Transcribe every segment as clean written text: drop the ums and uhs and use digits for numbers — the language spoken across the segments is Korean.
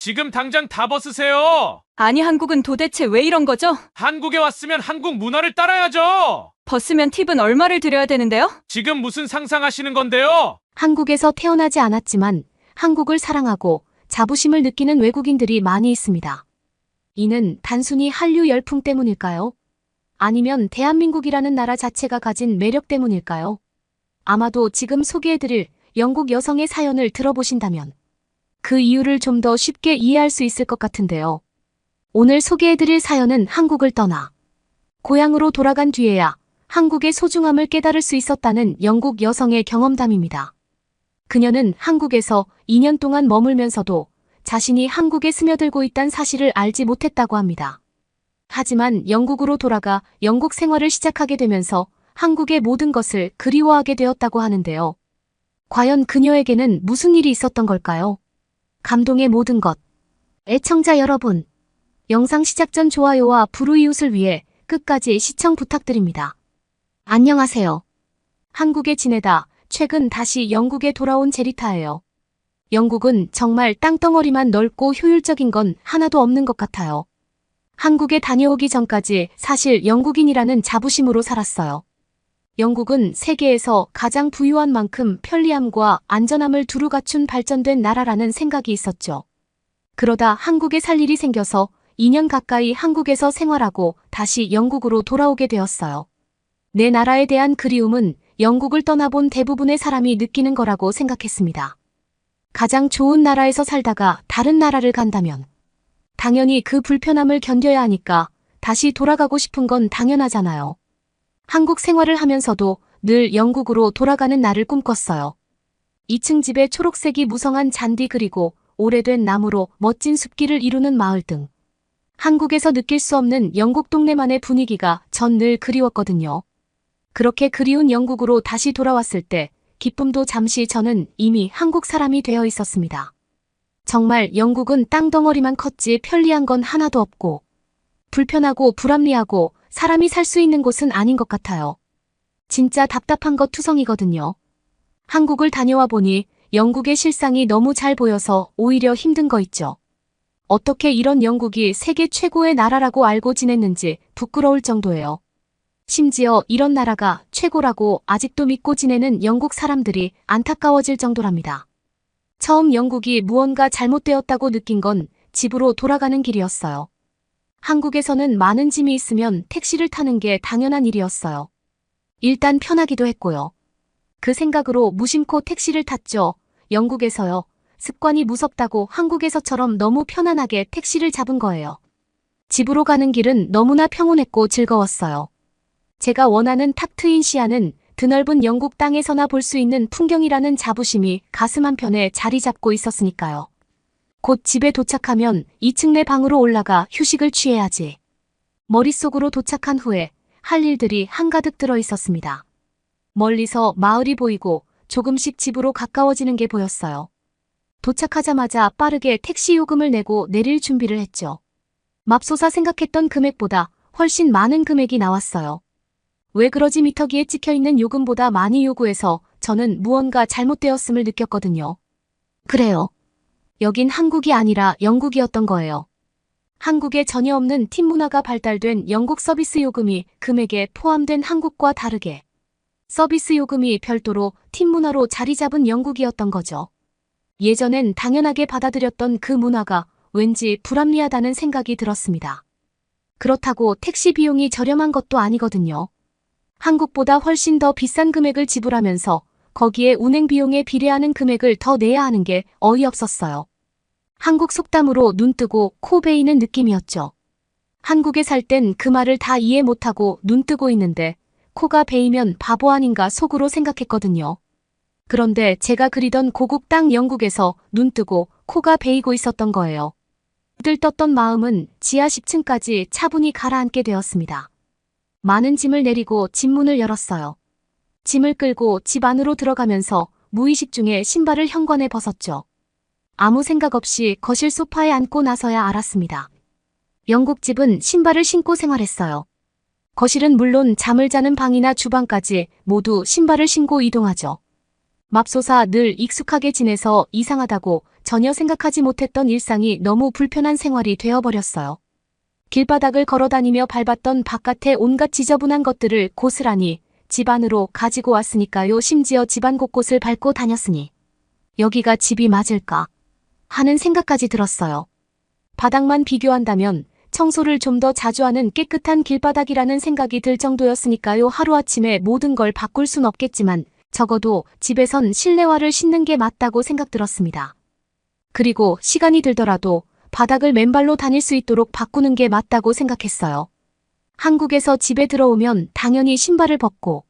지금 당장 다 벗으세요. 아니, 한국은 도대체 왜 이런 거죠? 한국에 왔으면 한국 문화를 따라야죠. 벗으면 팁은 얼마를 드려야 되는데요? 지금 무슨 상상하시는 건데요? 한국에서 태어나지 않았지만 한국을 사랑하고 자부심을 느끼는 외국인들이 많이 있습니다. 이는 단순히 한류 열풍 때문일까요? 아니면 대한민국이라는 나라 자체가 가진 매력 때문일까요? 아마도 지금 소개해드릴 영국 여성의 사연을 들어보신다면 그 이유를 좀 더 쉽게 이해할 수 있을 것 같은데요. 오늘 소개해드릴 사연은 한국을 떠나 고향으로 돌아간 뒤에야 한국의 소중함을 깨달을 수 있었다는 영국 여성의 경험담입니다. 그녀는 한국에서 2년 동안 머물면서도 자신이 한국에 스며들고 있다는 사실을 알지 못했다고 합니다. 하지만 영국으로 돌아가 영국 생활을 시작하게 되면서 한국의 모든 것을 그리워하게 되었다고 하는데요. 과연 그녀에게는 무슨 일이 있었던 걸까요? 감동의 모든 것. 애청자 여러분, 영상 시작 전 좋아요와 불우이웃을 위해 끝까지 시청 부탁드립니다. 안녕하세요. 한국에 지내다 최근 다시 영국에 돌아온 제리타예요. 영국은 정말 땅덩어리만 넓고 효율적인 건 하나도 없는 것 같아요. 한국에 다녀오기 전까지 사실 영국인이라는 자부심으로 살았어요. 영국은 세계에서 가장 부유한 만큼 편리함과 안전함을 두루 갖춘 발전된 나라라는 생각이 있었죠. 그러다 한국에 살 일이 생겨서 2년 가까이 한국에서 생활하고 다시 영국으로 돌아오게 되었어요. 내 나라에 대한 그리움은 영국을 떠나본 대부분의 사람이 느끼는 거라고 생각했습니다. 가장 좋은 나라에서 살다가 다른 나라를 간다면 당연히 그 불편함을 견뎌야 하니까 다시 돌아가고 싶은 건 당연하잖아요. 한국 생활을 하면서도 늘 영국으로 돌아가는 날을 꿈꿨어요. 2층 집에 초록색이 무성한 잔디 그리고 오래된 나무로 멋진 숲길을 이루는 마을 등 한국에서 느낄 수 없는 영국 동네만의 분위기가 전 늘 그리웠거든요. 그렇게 그리운 영국으로 다시 돌아왔을 때 기쁨도 잠시 저는 이미 한국 사람이 되어 있었습니다. 정말 영국은 땅덩어리만 컸지 편리한 건 하나도 없고 불편하고 불합리하고 사람이 살 수 있는 곳은 아닌 것 같아요. 진짜 답답한 것 투성이거든요. 한국을 다녀와 보니 영국의 실상이 너무 잘 보여서 오히려 힘든 거 있죠. 어떻게 이런 영국이 세계 최고의 나라라고 알고 지냈는지 부끄러울 정도예요. 심지어 이런 나라가 최고라고 아직도 믿고 지내는 영국 사람들이 안타까워질 정도랍니다. 처음 영국이 무언가 잘못되었다고 느낀 건 집으로 돌아가는 길이었어요. 한국에서는 많은 짐이 있으면 택시를 타는 게 당연한 일이었어요. 일단 편하기도 했고요. 그 생각으로 무심코 택시를 탔죠. 영국에서요. 습관이 무섭다고 한국에서처럼 너무 편안하게 택시를 잡은 거예요. 집으로 가는 길은 너무나 평온했고 즐거웠어요. 제가 원하는 탁 트인 시야는 드넓은 영국 땅에서나 볼 수 있는 풍경이라는 자부심이 가슴 한편에 자리 잡고 있었으니까요. 곧 집에 도착하면 2층 내 방으로 올라가 휴식을 취해야지. 머릿속으로 도착한 후에 할 일들이 한가득 들어 있었습니다. 멀리서 마을이 보이고 조금씩 집으로 가까워지는 게 보였어요. 도착하자마자 빠르게 택시 요금을 내고 내릴 준비를 했죠. 맙소사 생각했던 금액보다 훨씬 많은 금액이 나왔어요. 왜 그러지 미터기에 찍혀있는 요금보다 많이 요구해서 저는 무언가 잘못되었음을 느꼈거든요. 그래요. 여긴 한국이 아니라 영국이었던 거예요. 한국에 전혀 없는 팁 문화가 발달된 영국 서비스 요금이 금액에 포함된 한국과 다르게 서비스 요금이 별도로 팁 문화로 자리 잡은 영국이었던 거죠. 예전엔 당연하게 받아들였던 그 문화가 왠지 불합리하다는 생각이 들었습니다. 그렇다고 택시 비용이 저렴한 것도 아니거든요. 한국보다 훨씬 더 비싼 금액을 지불하면서 거기에 운행 비용에 비례하는 금액을 더 내야 하는 게 어이없었어요. 한국 속담으로 눈 뜨고 코 베이는 느낌이었죠. 한국에 살 땐 그 말을 다 이해 못하고 눈 뜨고 있는데 코가 베이면 바보 아닌가 속으로 생각했거든요. 그런데 제가 그리던 고국 땅 영국에서 눈 뜨고 코가 베이고 있었던 거예요. 들떴던 마음은 지하 10층까지 차분히 가라앉게 되었습니다. 많은 짐을 내리고 집 문을 열었어요. 짐을 끌고 집 안으로 들어가면서 무의식 중에 신발을 현관에 벗었죠. 아무 생각 없이 거실 소파에 앉고 나서야 알았습니다. 영국 집은 신발을 신고 생활했어요. 거실은 물론 잠을 자는 방이나 주방까지 모두 신발을 신고 이동하죠. 맙소사 늘 익숙하게 지내서 이상하다고 전혀 생각하지 못했던 일상이 너무 불편한 생활이 되어버렸어요. 길바닥을 걸어다니며 밟았던 바깥의 온갖 지저분한 것들을 고스란히 집 안으로 가지고 왔으니까요. 심지어 집안 곳곳을 밟고 다녔으니 여기가 집이 맞을까 하는 생각까지 들었어요. 바닥만 비교한다면 청소를 좀 더 자주 하는 깨끗한 길바닥이라는 생각이 들 정도였으니까요. 하루아침에 모든 걸 바꿀 순 없겠지만 적어도 집에선 실내화를 신는 게 맞다고 생각 들었습니다. 그리고 시간이 들더라도 바닥을 맨발로 다닐 수 있도록 바꾸는 게 맞다고 생각했어요. 한국에서 집에 들어오면 당연히 신발을 벗고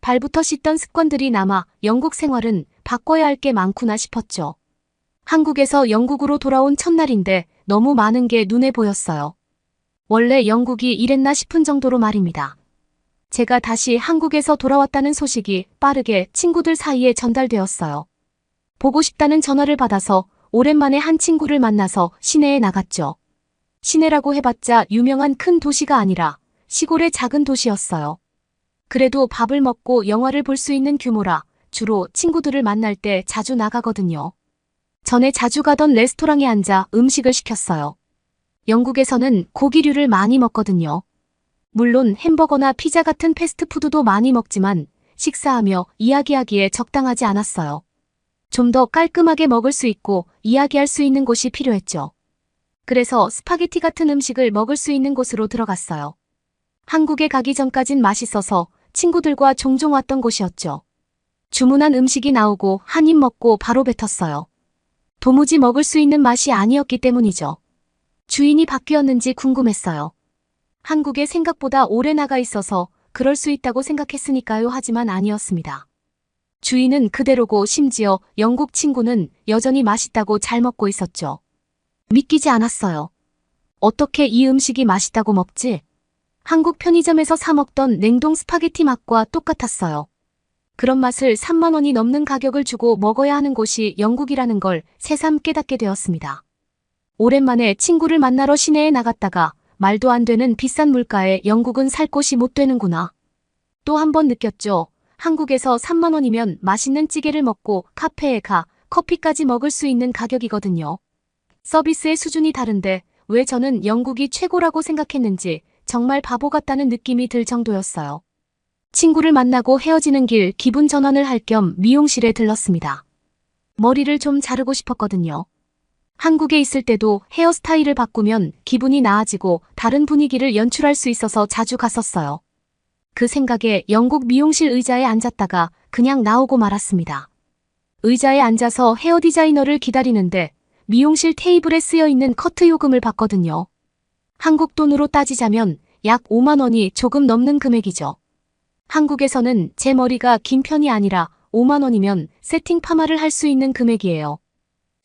발부터 씻던 습관들이 남아 영국 생활은 바꿔야 할 게 많구나 싶었죠. 한국에서 영국으로 돌아온 첫날인데 너무 많은 게 눈에 보였어요. 원래 영국이 이랬나 싶은 정도로 말입니다. 제가 다시 한국에서 돌아왔다는 소식이 빠르게 친구들 사이에 전달되었어요. 보고 싶다는 전화를 받아서 오랜만에 한 친구를 만나서 시내에 나갔죠. 시내라고 해봤자 유명한 큰 도시가 아니라 시골의 작은 도시였어요. 그래도 밥을 먹고 영화를 볼 수 있는 규모라 주로 친구들을 만날 때 자주 나가거든요. 전에 자주 가던 레스토랑에 앉아 음식을 시켰어요. 영국에서는 고기류를 많이 먹거든요. 물론 햄버거나 피자 같은 패스트푸드도 많이 먹지만 식사하며 이야기하기에 적당하지 않았어요. 좀 더 깔끔하게 먹을 수 있고 이야기할 수 있는 곳이 필요했죠. 그래서 스파게티 같은 음식을 먹을 수 있는 곳으로 들어갔어요. 한국에 가기 전까진 맛있어서 친구들과 종종 왔던 곳이었죠. 주문한 음식이 나오고 한 입 먹고 바로 뱉었어요. 도무지 먹을 수 있는 맛이 아니었기 때문이죠. 주인이 바뀌었는지 궁금했어요. 한국에 생각보다 오래 나가 있어서 그럴 수 있다고 생각했으니까요. 하지만 아니었습니다. 주인은 그대로고 심지어 영국 친구는 여전히 맛있다고 잘 먹고 있었죠. 믿기지 않았어요. 어떻게 이 음식이 맛있다고 먹지? 한국 편의점에서 사 먹던 냉동 스파게티 맛과 똑같았어요. 그런 맛을 3만 원이 넘는 가격을 주고 먹어야 하는 곳이 영국이라는 걸 새삼 깨닫게 되었습니다. 오랜만에 친구를 만나러 시내에 나갔다가 말도 안 되는 비싼 물가에 영국은 살 곳이 못 되는구나. 또 한 번 느꼈죠. 한국에서 3만 원이면 맛있는 찌개를 먹고 카페에 가 커피까지 먹을 수 있는 가격이거든요. 서비스의 수준이 다른데 왜 저는 영국이 최고라고 생각했는지 정말 바보 같다는 느낌이 들 정도였어요. 친구를 만나고 헤어지는 길 기분 전환을 할 겸 미용실에 들렀습니다. 머리를 좀 자르고 싶었거든요. 한국에 있을 때도 헤어스타일을 바꾸면 기분이 나아지고 다른 분위기를 연출할 수 있어서 자주 갔었어요. 그 생각에 영국 미용실 의자에 앉았다가 그냥 나오고 말았습니다. 의자에 앉아서 헤어 디자이너를 기다리는데 미용실 테이블에 쓰여있는 커트 요금을 봤거든요. 한국 돈으로 따지자면 약 5만 원이 조금 넘는 금액이죠. 한국에서는 제 머리가 긴 편이 아니라 5만 원이면 세팅 파마를 할 수 있는 금액이에요.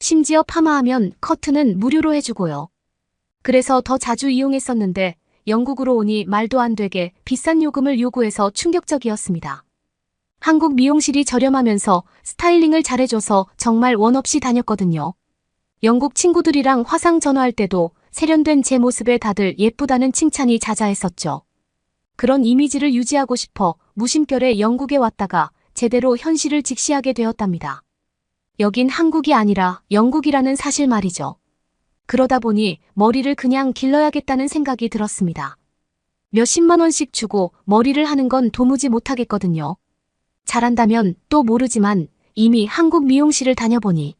심지어 파마하면 커트는 무료로 해주고요. 그래서 더 자주 이용했었는데 영국으로 오니 말도 안 되게 비싼 요금을 요구해서 충격적이었습니다. 한국 미용실이 저렴하면서 스타일링을 잘해줘서 정말 원 없이 다녔거든요. 영국 친구들이랑 화상 전화할 때도 세련된 제 모습에 다들 예쁘다는 칭찬이 자자했었죠. 그런 이미지를 유지하고 싶어 무심결에 영국에 왔다가 제대로 현실을 직시하게 되었답니다. 여긴 한국이 아니라 영국이라는 사실 말이죠. 그러다 보니 머리를 그냥 길러야겠다는 생각이 들었습니다. 몇십만 원씩 주고 머리를 하는 건 도무지 못하겠거든요. 잘한다면 또 모르지만 이미 한국 미용실을 다녀보니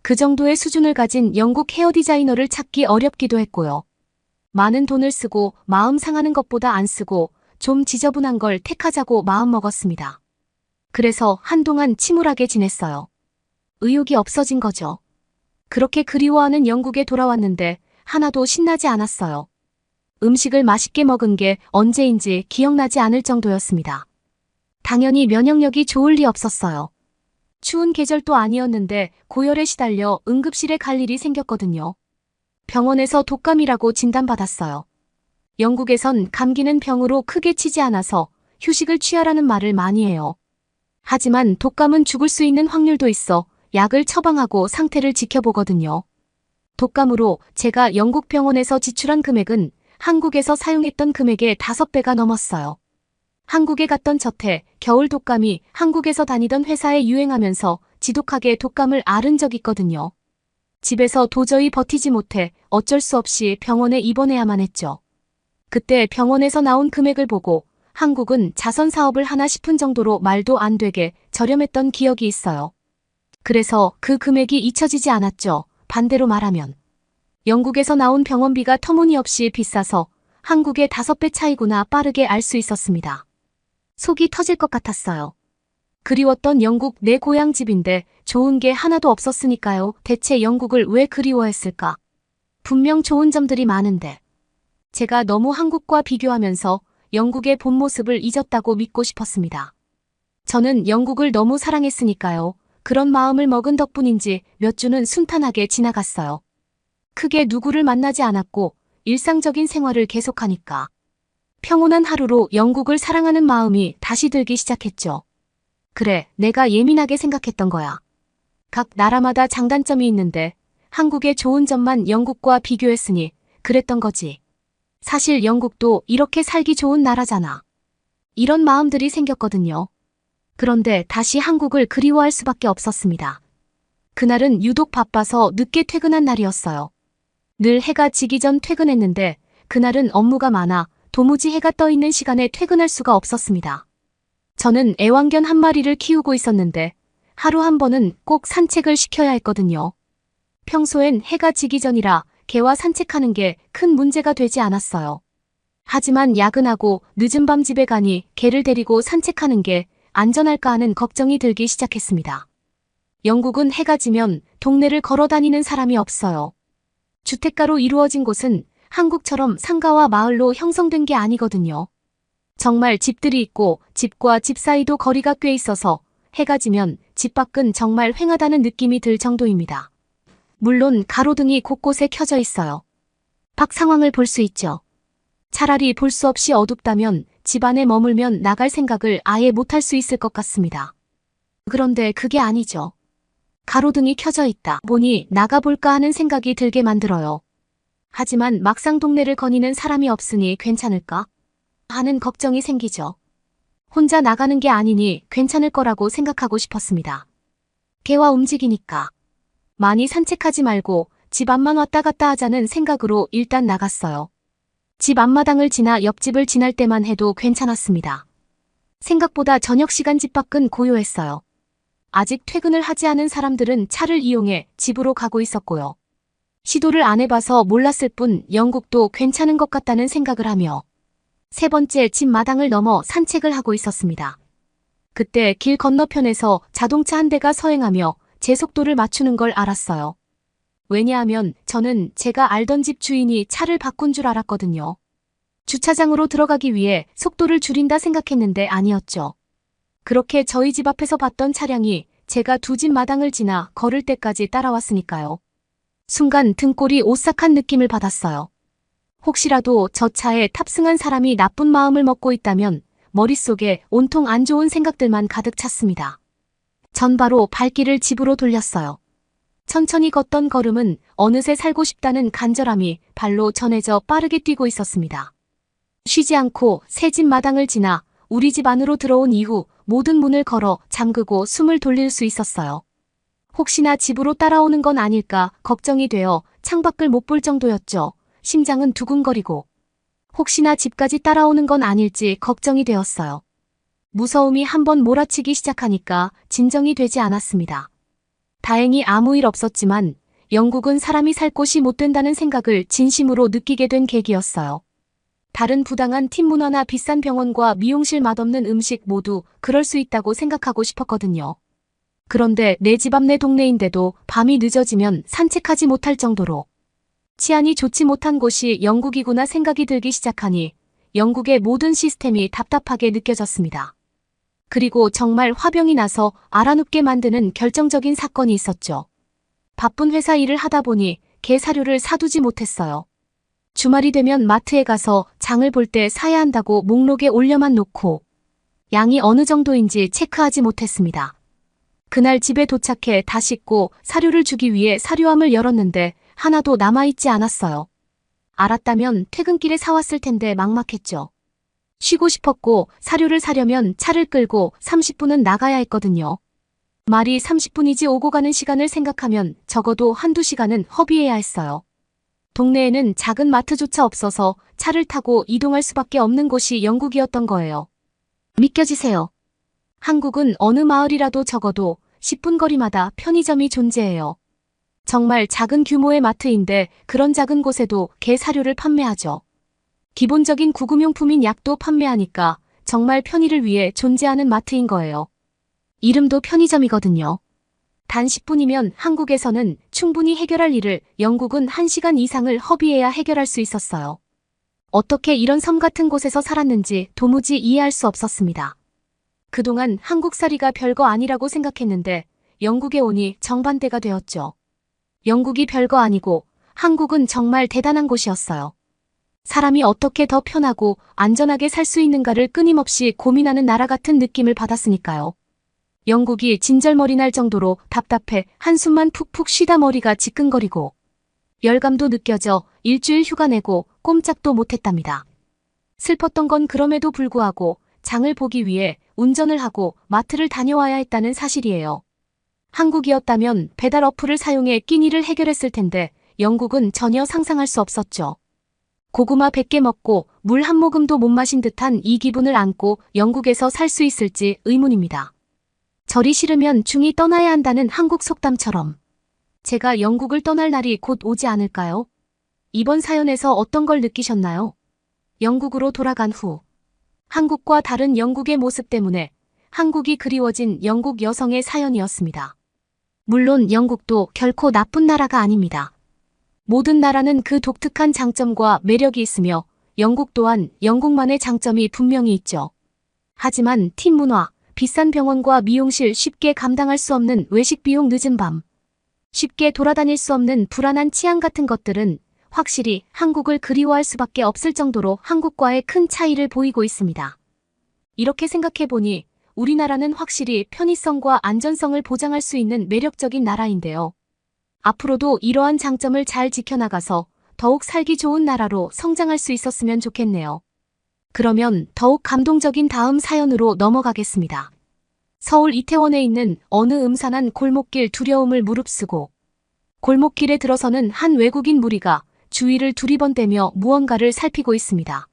그 정도의 수준을 가진 영국 헤어 디자이너를 찾기 어렵기도 했고요. 많은 돈을 쓰고 마음 상하는 것보다 안 쓰고 좀 지저분한 걸 택하자고 마음먹었습니다. 그래서 한동안 침울하게 지냈어요. 의욕이 없어진 거죠. 그렇게 그리워하는 영국에 돌아왔는데 하나도 신나지 않았어요. 음식을 맛있게 먹은 게 언제인지 기억나지 않을 정도였습니다. 당연히 면역력이 좋을 리 없었어요. 추운 계절도 아니었는데 고열에 시달려 응급실에 갈 일이 생겼거든요. 병원에서 독감이라고 진단받았어요. 영국에선 감기는 병으로 크게 치지 않아서 휴식을 취하라는 말을 많이 해요. 하지만 독감은 죽을 수 있는 확률도 있어 약을 처방하고 상태를 지켜보거든요. 독감으로 제가 영국 병원에서 지출한 금액은 한국에서 사용했던 금액의 5배가 넘었어요. 한국에 갔던 저태 겨울 독감이 한국에서 다니던 회사에 유행하면서 지독하게 독감을 앓은 적 있거든요. 집에서 도저히 버티지 못해 어쩔 수 없이 병원에 입원해야만 했죠. 그때 병원에서 나온 금액을 보고 한국은 자선 사업을 하나 싶은 정도로 말도 안 되게 저렴했던 기억이 있어요. 그래서 그 금액이 잊혀지지 않았죠. 반대로 말하면 영국에서 나온 병원비가 터무니없이 비싸서 한국의 5배 차이구나 빠르게 알 수 있었습니다. 속이 터질 것 같았어요. 그리웠던 영국 내 고향 집인데 좋은 게 하나도 없었으니까요. 대체 영국을 왜 그리워했을까? 분명 좋은 점들이 많은데 제가 너무 한국과 비교하면서 영국의 본 모습을 잊었다고 믿고 싶었습니다. 저는 영국을 너무 사랑했으니까요. 그런 마음을 먹은 덕분인지 몇 주는 순탄하게 지나갔어요. 크게 누구를 만나지 않았고 일상적인 생활을 계속하니까 평온한 하루로 영국을 사랑하는 마음이 다시 들기 시작했죠. 그래, 내가 예민하게 생각했던 거야. 각 나라마다 장단점이 있는데 한국의 좋은 점만 영국과 비교했으니 그랬던 거지. 사실 영국도 이렇게 살기 좋은 나라잖아. 이런 마음들이 생겼거든요. 그런데 다시 한국을 그리워할 수밖에 없었습니다. 그날은 유독 바빠서 늦게 퇴근한 날이었어요. 늘 해가 지기 전 퇴근했는데 그날은 업무가 많아 도무지 해가 떠 있는 시간에 퇴근할 수가 없었습니다. 저는 애완견 한 마리를 키우고 있었는데 하루 한 번은 꼭 산책을 시켜야 했거든요. 평소엔 해가 지기 전이라 개와 산책하는 게 큰 문제가 되지 않았어요. 하지만 야근하고 늦은 밤 집에 가니 개를 데리고 산책하는 게 안전할까 하는 걱정이 들기 시작했습니다. 영국은 해가 지면 동네를 걸어 다니는 사람이 없어요. 주택가로 이루어진 곳은 한국처럼 상가와 마을로 형성된 게 아니거든요. 정말 집들이 있고 집과 집 사이도 거리가 꽤 있어서 해가 지면 집 밖은 정말 휑하다는 느낌이 들 정도입니다. 물론 가로등이 곳곳에 켜져 있어요. 밖 상황을 볼 수 있죠. 차라리 볼 수 없이 어둡다면 집 안에 머물면 나갈 생각을 아예 못할 수 있을 것 같습니다. 그런데 그게 아니죠. 가로등이 켜져 있다 보니 나가볼까 하는 생각이 들게 만들어요. 하지만 막상 동네를 거니는 사람이 없으니 괜찮을까 하는 걱정이 생기죠. 혼자 나가는 게 아니니 괜찮을 거라고 생각하고 싶었습니다. 개와 움직이니까 많이 산책하지 말고 집 앞만 왔다 갔다 하자는 생각으로 일단 나갔어요. 집 앞마당을 지나 옆집을 지날 때만 해도 괜찮았습니다. 생각보다 저녁 시간 집 밖은 고요했어요. 아직 퇴근을 하지 않은 사람들은 차를 이용해 집으로 가고 있었고요. 시도를 안 해봐서 몰랐을 뿐 영국도 괜찮은 것 같다는 생각을 하며 세 번째 집 마당을 넘어 산책을 하고 있었습니다. 그때 길 건너편에서 자동차 한 대가 서행하며 제 속도를 맞추는 걸 알았어요. 왜냐하면 저는 제가 알던 집 주인이 차를 바꾼 줄 알았거든요. 주차장으로 들어가기 위해 속도를 줄인다 생각했는데 아니었죠. 그렇게 저희 집 앞에서 봤던 차량이 제가 두 집 마당을 지나 걸을 때까지 따라왔으니까요. 순간 등골이 오싹한 느낌을 받았어요. 혹시라도 저 차에 탑승한 사람이 나쁜 마음을 먹고 있다면 머릿속에 온통 안 좋은 생각들만 가득 찼습니다. 전 바로 발길을 집으로 돌렸어요. 천천히 걷던 걸음은 어느새 살고 싶다는 간절함이 발로 전해져 빠르게 뛰고 있었습니다. 쉬지 않고 새 집 마당을 지나 우리 집 안으로 들어온 이후 모든 문을 걸어 잠그고 숨을 돌릴 수 있었어요. 혹시나 집으로 따라오는 건 아닐까 걱정이 되어 창밖을 못 볼 정도였죠. 심장은 두근거리고 혹시나 집까지 따라오는 건 아닐지 걱정이 되었어요. 무서움이 한번 몰아치기 시작하니까 진정이 되지 않았습니다. 다행히 아무 일 없었지만 영국은 사람이 살 곳이 못 된다는 생각을 진심으로 느끼게 된 계기였어요. 다른 부당한 팀 문화나 비싼 병원과 미용실 맛없는 음식 모두 그럴 수 있다고 생각하고 싶었거든요. 그런데 내 집 앞 내 동네인데도 밤이 늦어지면 산책하지 못할 정도로 치안이 좋지 못한 곳이 영국이구나 생각이 들기 시작하니 영국의 모든 시스템이 답답하게 느껴졌습니다. 그리고 정말 화병이 나서 알아눕게 만드는 결정적인 사건이 있었죠. 바쁜 회사 일을 하다 보니 개 사료를 사두지 못했어요. 주말이 되면 마트에 가서 장을 볼 때 사야 한다고 목록에 올려만 놓고 양이 어느 정도인지 체크하지 못했습니다. 그날 집에 도착해 다 씻고 사료를 주기 위해 사료함을 열었는데 하나도 남아있지 않았어요. 알았다면 퇴근길에 사왔을 텐데 막막했죠. 쉬고 싶었고 사료를 사려면 차를 끌고 30분은 나가야 했거든요. 말이 30분이지 오고 가는 시간을 생각하면 적어도 한두 시간은 허비해야 했어요. 동네에는 작은 마트조차 없어서 차를 타고 이동할 수밖에 없는 곳이 영국이었던 거예요. 믿겨지세요? 한국은 어느 마을이라도 적어도 10분 거리마다 편의점이 존재해요. 정말 작은 규모의 마트인데 그런 작은 곳에도 개 사료를 판매하죠. 기본적인 구급용품인 약도 판매하니까 정말 편의를 위해 존재하는 마트인 거예요. 이름도 편의점이거든요. 단 10분이면 한국에서는 충분히 해결할 일을 영국은 1시간 이상을 허비해야 해결할 수 있었어요. 어떻게 이런 섬 같은 곳에서 살았는지 도무지 이해할 수 없었습니다. 그동안 한국살이가 별거 아니라고 생각했는데 영국에 오니 정반대가 되었죠. 영국이 별거 아니고 한국은 정말 대단한 곳이었어요. 사람이 어떻게 더 편하고 안전하게 살 수 있는가를 끊임없이 고민하는 나라 같은 느낌을 받았으니까요. 영국이 진절머리 날 정도로 답답해 한숨만 푹푹 쉬다 머리가 지끈거리고 열감도 느껴져 일주일 휴가 내고 꼼짝도 못했답니다. 슬펐던 건 그럼에도 불구하고 장을 보기 위해 운전을 하고 마트를 다녀와야 했다는 사실이에요. 한국이었다면 배달 어플을 사용해 끼니를 해결했을 텐데 영국은 전혀 상상할 수 없었죠. 고구마 100개 먹고 물 한 모금도 못 마신 듯한 이 기분을 안고 영국에서 살 수 있을지 의문입니다. 절이 싫으면 중이 떠나야 한다는 한국 속담처럼 제가 영국을 떠날 날이 곧 오지 않을까요? 이번 사연에서 어떤 걸 느끼셨나요? 영국으로 돌아간 후 한국과 다른 영국의 모습 때문에 한국이 그리워진 영국 여성의 사연이었습니다. 물론 영국도 결코 나쁜 나라가 아닙니다. 모든 나라는 그 독특한 장점과 매력이 있으며 영국 또한 영국만의 장점이 분명히 있죠. 하지만 팀 문화, 비싼 병원과 미용실, 쉽게 감당할 수 없는 외식 비용, 늦은 밤, 쉽게 돌아다닐 수 없는 불안한 치안 같은 것들은 확실히 한국을 그리워할 수밖에 없을 정도로 한국과의 큰 차이를 보이고 있습니다. 이렇게 생각해보니 우리나라는 확실히 편의성과 안전성을 보장할 수 있는 매력적인 나라인데요. 앞으로도 이러한 장점을 잘 지켜나가서 더욱 살기 좋은 나라로 성장할 수 있었으면 좋겠네요. 그러면 더욱 감동적인 다음 사연으로 넘어가겠습니다. 서울 이태원에 있는 어느 음산한 골목길, 두려움을 무릅쓰고 골목길에 들어서는 한 외국인 무리가 주위를 두리번대며 무언가를 살피고 있습니다.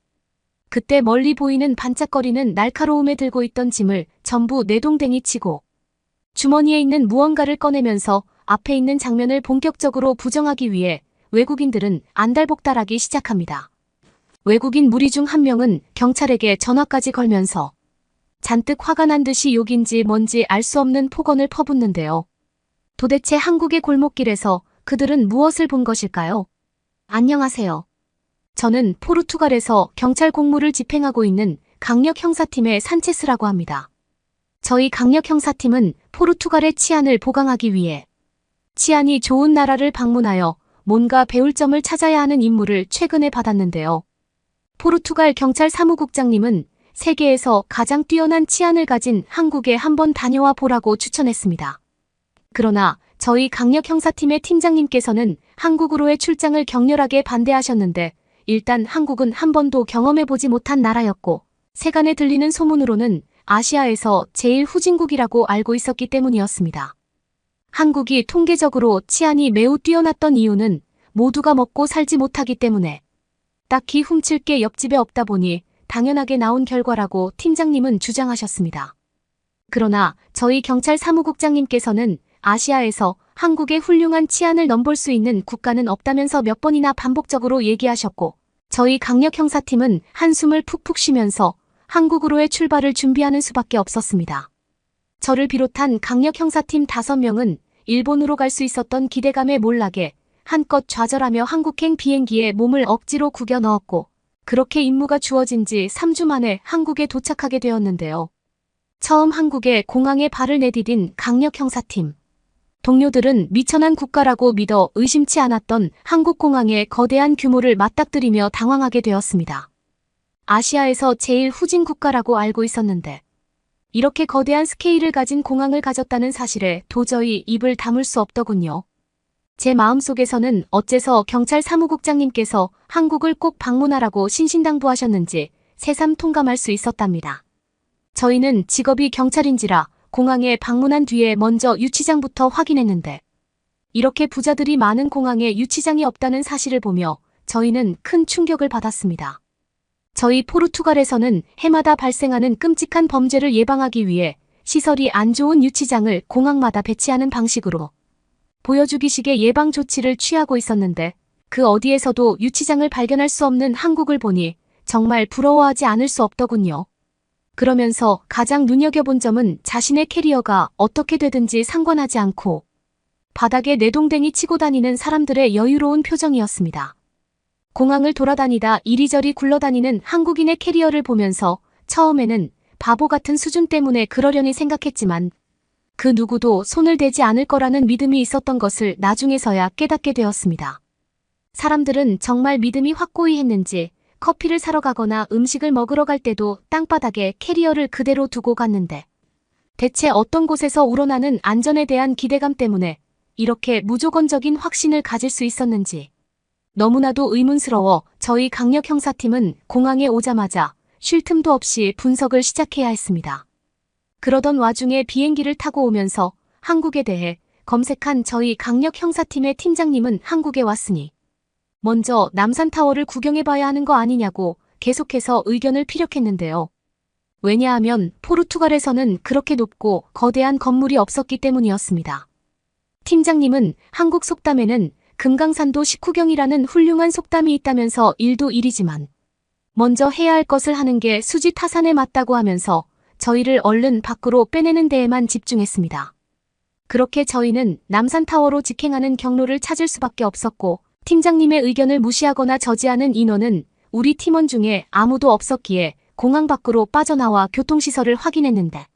그때 멀리 보이는 반짝거리는 날카로움에 들고 있던 짐을 전부 내동댕이 치고 주머니에 있는 무언가를 꺼내면서 앞에 있는 장면을 본격적으로 부정하기 위해 외국인들은 안달복달하기 시작합니다. 외국인 무리 중 한 명은 경찰에게 전화까지 걸면서 잔뜩 화가 난 듯이 욕인지 뭔지 알 수 없는 폭언을 퍼붓는데요. 도대체 한국의 골목길에서 그들은 무엇을 본 것일까요? 안녕하세요. 저는 포르투갈에서 경찰 공무를 집행하고 있는 강력형사팀의 산체스라고 합니다. 저희 강력형사팀은 포르투갈의 치안을 보강하기 위해 치안이 좋은 나라를 방문하여 뭔가 배울 점을 찾아야 하는 임무를 최근에 받았는데요. 포르투갈 경찰 사무국장님은 세계에서 가장 뛰어난 치안을 가진 한국에 한번 다녀와 보라고 추천했습니다. 그러나 저희 강력형사팀의 팀장님께서는 한국으로의 출장을 격렬하게 반대하셨는데 일단 한국은 한 번도 경험해보지 못한 나라였고 세간에 들리는 소문으로는 아시아에서 제일 후진국이라고 알고 있었기 때문이었습니다. 한국이 통계적으로 치안이 매우 뛰어났던 이유는 모두가 먹고 살지 못하기 때문에 딱히 훔칠 게 옆집에 없다 보니 당연하게 나온 결과라고 팀장님은 주장하셨습니다. 그러나 저희 경찰 사무국장님께서는 아시아에서 한국의 훌륭한 치안을 넘볼 수 있는 국가는 없다면서 몇 번이나 반복적으로 얘기하셨고 저희 강력형사팀은 한숨을 푹푹 쉬면서 한국으로의 출발을 준비하는 수밖에 없었습니다. 저를 비롯한 강력형사팀 5명은 일본으로 갈 수 있었던 기대감에 몰락해 한껏 좌절하며 한국행 비행기에 몸을 억지로 구겨 넣었고 그렇게 임무가 주어진 지 3주 만에 한국에 도착하게 되었는데요. 처음 한국의 공항에 발을 내디딘 강력형사팀. 동료들은 미천한 국가라고 믿어 의심치 않았던 한국 공항의 거대한 규모를 맞닥뜨리며 당황하게 되었습니다. 아시아에서 제일 후진 국가라고 알고 있었는데 이렇게 거대한 스케일을 가진 공항을 가졌다는 사실에 도저히 입을 다물 수 없더군요. 제 마음속에서는 어째서 경찰 사무국장님께서 한국을 꼭 방문하라고 신신당부하셨는지 새삼 통감할 수 있었답니다. 저희는 직업이 경찰인지라 공항에 방문한 뒤에 먼저 유치장부터 확인했는데 이렇게 부자들이 많은 공항에 유치장이 없다는 사실을 보며 저희는 큰 충격을 받았습니다. 저희 포르투갈에서는 해마다 발생하는 끔찍한 범죄를 예방하기 위해 시설이 안 좋은 유치장을 공항마다 배치하는 방식으로 보여주기식의 예방 조치를 취하고 있었는데 그 어디에서도 유치장을 발견할 수 없는 한국을 보니 정말 부러워하지 않을 수 없더군요. 그러면서 가장 눈여겨본 점은 자신의 캐리어가 어떻게 되든지 상관하지 않고 바닥에 내동댕이 치고 다니는 사람들의 여유로운 표정이었습니다. 공항을 돌아다니다 이리저리 굴러다니는 한국인의 캐리어를 보면서 처음에는 바보 같은 수준 때문에 그러려니 생각했지만 그 누구도 손을 대지 않을 거라는 믿음이 있었던 것을 나중에서야 깨닫게 되었습니다. 사람들은 정말 믿음이 확고히 했는지 커피를 사러 가거나 음식을 먹으러 갈 때도 땅바닥에 캐리어를 그대로 두고 갔는데 대체 어떤 곳에서 우러나는 안전에 대한 기대감 때문에 이렇게 무조건적인 확신을 가질 수 있었는지 너무나도 의문스러워 저희 강력형사팀은 공항에 오자마자 쉴 틈도 없이 분석을 시작해야 했습니다. 그러던 와중에 비행기를 타고 오면서 한국에 대해 검색한 저희 강력형사팀의 팀장님은 한국에 왔으니 먼저 남산타워를 구경해봐야 하는 거 아니냐고 계속해서 의견을 피력했는데요. 왜냐하면 포르투갈에서는 그렇게 높고 거대한 건물이 없었기 때문이었습니다. 팀장님은 한국 속담에는 금강산도 식후경이라는 훌륭한 속담이 있다면서 일도 일이지만 먼저 해야 할 것을 하는 게 수지타산에 맞다고 하면서 저희를 얼른 밖으로 빼내는 데에만 집중했습니다. 그렇게 저희는 남산타워로 직행하는 경로를 찾을 수밖에 없었고 팀장님의 의견을 무시하거나 저지하는 인원은 우리 팀원 중에 아무도 없었기에 공항 밖으로 빠져나와 교통시설을 확인했는데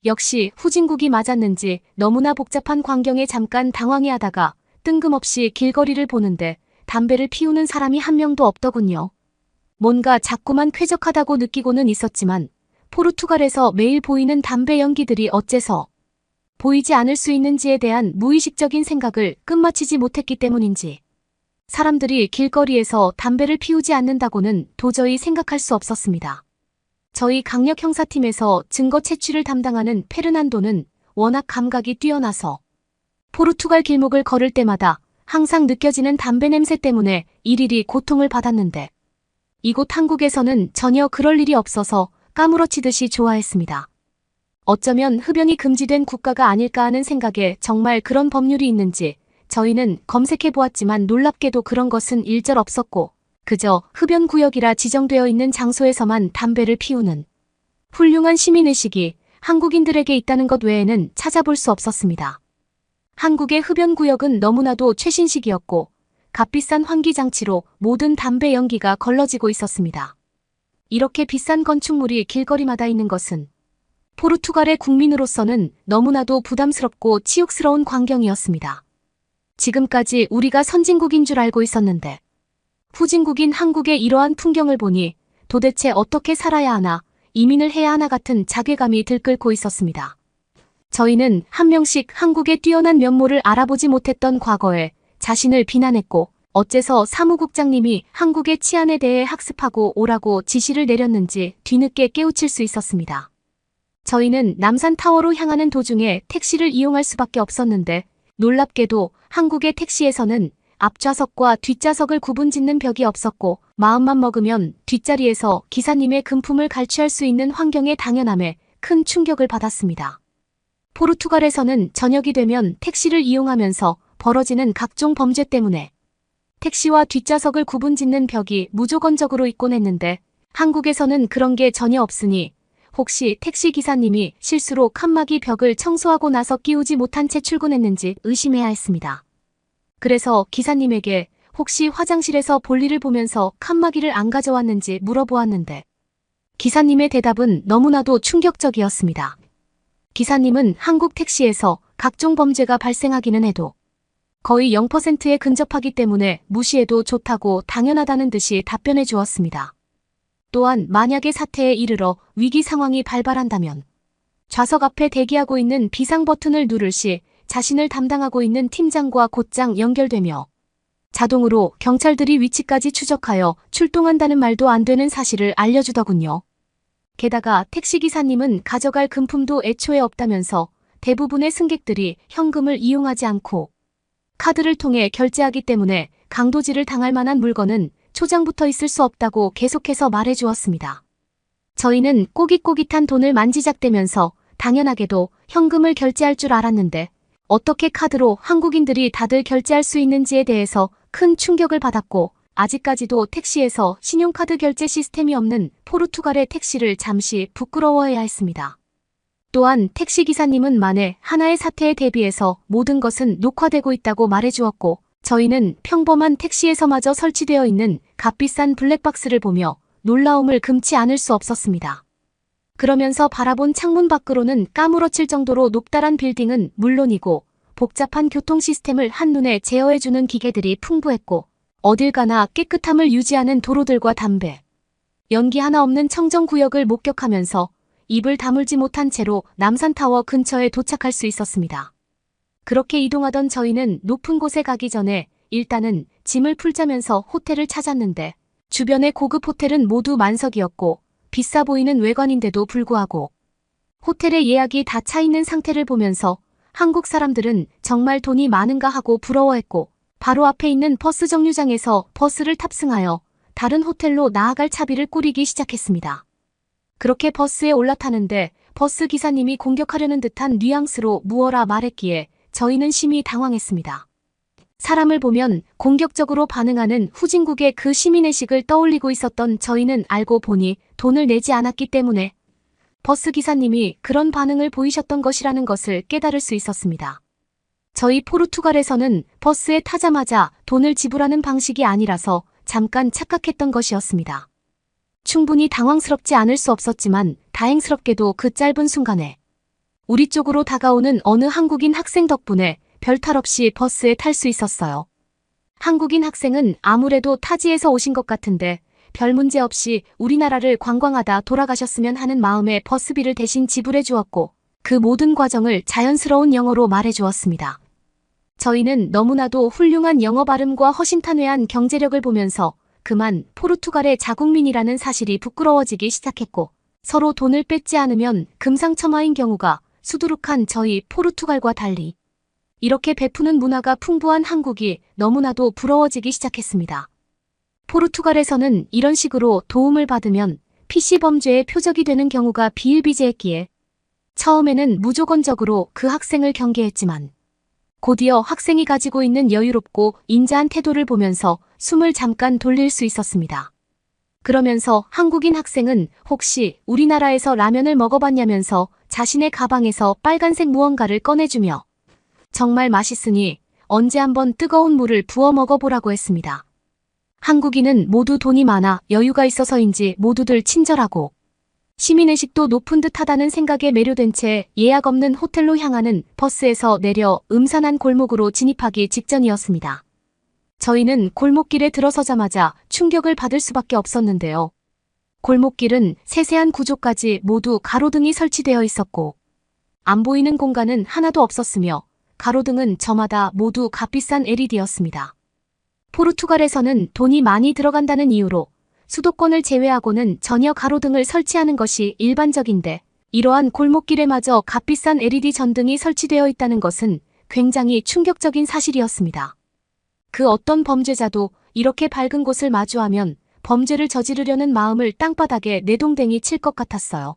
역시 후진국이 맞았는지 너무나 복잡한 광경에 잠깐 당황해하다가 뜬금없이 길거리를 보는데 담배를 피우는 사람이 한 명도 없더군요. 뭔가 자꾸만 쾌적하다고 느끼고는 있었지만 포르투갈에서 매일 보이는 담배 연기들이 어째서 보이지 않을 수 있는지에 대한 무의식적인 생각을 끝마치지 못했기 때문인지 사람들이 길거리에서 담배를 피우지 않는다고는 도저히 생각할 수 없었습니다. 저희 강력형사팀에서 증거 채취를 담당하는 페르난도는 워낙 감각이 뛰어나서 포르투갈 길목을 걸을 때마다 항상 느껴지는 담배 냄새 때문에 일일이 고통을 받았는데 이곳 한국에서는 전혀 그럴 일이 없어서 까무러치듯이 좋아했습니다. 어쩌면 흡연이 금지된 국가가 아닐까 하는 생각에 정말 그런 법률이 있는지 저희는 검색해 보았지만 놀랍게도 그런 것은 일절 없었고 그저 흡연구역이라 지정되어 있는 장소에서만 담배를 피우는 훌륭한 시민의식이 한국인들에게 있다는 것 외에는 찾아볼 수 없었습니다. 한국의 흡연구역은 너무나도 최신식이었고 값비싼 환기장치로 모든 담배 연기가 걸러지고 있었습니다. 이렇게 비싼 건축물이 길거리마다 있는 것은 포르투갈의 국민으로서는 너무나도 부담스럽고 치욕스러운 광경이었습니다. 지금까지 우리가 선진국인 줄 알고 있었는데 후진국인 한국의 이러한 풍경을 보니 도대체 어떻게 살아야 하나, 이민을 해야 하나 같은 자괴감이 들끓고 있었습니다. 저희는 한 명씩 한국의 뛰어난 면모를 알아보지 못했던 과거에 자신을 비난했고 어째서 사무국장님이 한국의 치안에 대해 학습하고 오라고 지시를 내렸는지 뒤늦게 깨우칠 수 있었습니다. 저희는 남산타워로 향하는 도중에 택시를 이용할 수밖에 없었는데 놀랍게도 한국의 택시에서는 앞좌석과 뒷좌석을 구분짓는 벽이 없었고 마음만 먹으면 뒷자리에서 기사님의 금품을 갈취할 수 있는 환경의 당연함에 큰 충격을 받았습니다. 포르투갈에서는 저녁이 되면 택시를 이용하면서 벌어지는 각종 범죄 때문에 택시와 뒷좌석을 구분짓는 벽이 무조건적으로 있곤 했는데 한국에서는 그런 게 전혀 없으니 혹시 택시 기사님이 실수로 칸막이 벽을 청소하고 나서 끼우지 못한 채 출근했는지 의심해야 했습니다. 그래서 기사님에게 혹시 화장실에서 볼일을 보면서 칸막이를 안 가져왔는지 물어보았는데 기사님의 대답은 너무나도 충격적이었습니다. 기사님은 한국 택시에서 각종 범죄가 발생하기는 해도 거의 0%에 근접하기 때문에 무시해도 좋다고 당연하다는 듯이 답변해 주었습니다. 또한 만약에 사태에 이르러 위기 상황이 발발한다면 좌석 앞에 대기하고 있는 비상 버튼을 누를 시 자신을 담당하고 있는 팀장과 곧장 연결되며 자동으로 경찰들이 위치까지 추적하여 출동한다는 말도 안 되는 사실을 알려주더군요. 게다가 택시기사님은 가져갈 금품도 애초에 없다면서 대부분의 승객들이 현금을 이용하지 않고 카드를 통해 결제하기 때문에 강도질을 당할 만한 물건은 초장부터 있을 수 없다고 계속해서 말해주었습니다. 저희는 꼬깃꼬깃한 돈을 만지작대면서 당연하게도 현금을 결제할 줄 알았는데 어떻게 카드로 한국인들이 다들 결제할 수 있는지에 대해서 큰 충격을 받았고, 아직까지도 택시에서 신용카드 결제 시스템이 없는 포르투갈의 택시를 잠시 부끄러워해야 했습니다. 또한 택시기사님은 만에 하나의 사태에 대비해서 모든 것은 녹화되고 있다고 말해주었고, 저희는 평범한 택시에서마저 설치되어 있는 값비싼 블랙박스를 보며 놀라움을 금치 않을 수 없었습니다. 그러면서 바라본 창문 밖으로는 까무러칠 정도로 높다란 빌딩은 물론이고 복잡한 교통 시스템을 한눈에 제어해주는 기계들이 풍부했고, 어딜 가나 깨끗함을 유지하는 도로들과 담배, 연기 하나 없는 청정구역을 목격하면서 입을 다물지 못한 채로 남산타워 근처에 도착할 수 있었습니다. 그렇게 이동하던 저희는 높은 곳에 가기 전에 일단은 짐을 풀자면서 호텔을 찾았는데, 주변의 고급 호텔은 모두 만석이었고 비싸 보이는 외관인데도 불구하고 호텔의 예약이 다 차 있는 상태를 보면서 한국 사람들은 정말 돈이 많은가 하고 부러워했고, 바로 앞에 있는 버스 정류장에서 버스를 탑승하여 다른 호텔로 나아갈 차비를 꾸리기 시작했습니다. 그렇게 버스에 올라타는데 버스 기사님이 공격하려는 듯한 뉘앙스로 무어라 말했기에 저희는 심히 당황했습니다. 사람을 보면 공격적으로 반응하는 후진국의 그 시민의식을 떠올리고 있었던 저희는 알고 보니 돈을 내지 않았기 때문에 버스 기사님이 그런 반응을 보이셨던 것이라는 것을 깨달을 수 있었습니다. 저희 포르투갈에서는 버스에 타자마자 돈을 지불하는 방식이 아니라서 잠깐 착각했던 것이었습니다. 충분히 당황스럽지 않을 수 없었지만 다행스럽게도 그 짧은 순간에 우리 쪽으로 다가오는 어느 한국인 학생 덕분에 별탈 없이 버스에 탈 수 있었어요. 한국인 학생은 아무래도 타지에서 오신 것 같은데 별 문제 없이 우리나라를 관광하다 돌아가셨으면 하는 마음에 버스비를 대신 지불해 주었고, 그 모든 과정을 자연스러운 영어로 말해 주었습니다. 저희는 너무나도 훌륭한 영어 발음과 허심탄회한 경제력을 보면서 그만 포르투갈의 자국민이라는 사실이 부끄러워지기 시작했고, 서로 돈을 뺏지 않으면 금상첨화인 경우가 수두룩한 저희 포르투갈과 달리 이렇게 베푸는 문화가 풍부한 한국이 너무나도 부러워지기 시작했습니다. 포르투갈에서는 이런 식으로 도움을 받으면 PC 범죄의 표적이 되는 경우가 비일비재했기에 처음에는 무조건적으로 그 학생을 경계했지만 곧이어 학생이 가지고 있는 여유롭고 인자한 태도를 보면서 숨을 잠깐 돌릴 수 있었습니다. 그러면서 한국인 학생은 혹시 우리나라에서 라면을 먹어봤냐면서 자신의 가방에서 빨간색 무언가를 꺼내주며 정말 맛있으니 언제 한번 뜨거운 물을 부어 먹어보라고 했습니다. 한국인은 모두 돈이 많아 여유가 있어서인지 모두들 친절하고 시민의식도 높은 듯하다는 생각에 매료된 채 예약 없는 호텔로 향하는 버스에서 내려 음산한 골목으로 진입하기 직전이었습니다. 저희는 골목길에 들어서자마자 충격을 받을 수밖에 없었는데요. 골목길은 세세한 구조까지 모두 가로등이 설치되어 있었고 안 보이는 공간은 하나도 없었으며 가로등은 저마다 모두 값비싼 LED였습니다. 포르투갈에서는 돈이 많이 들어간다는 이유로 수도권을 제외하고는 전혀 가로등을 설치하는 것이 일반적인데, 이러한 골목길에마저 값비싼 LED 전등이 설치되어 있다는 것은 굉장히 충격적인 사실이었습니다. 그 어떤 범죄자도 이렇게 밝은 곳을 마주하면 범죄를 저지르려는 마음을 땅바닥에 내동댕이 칠 것 같았어요.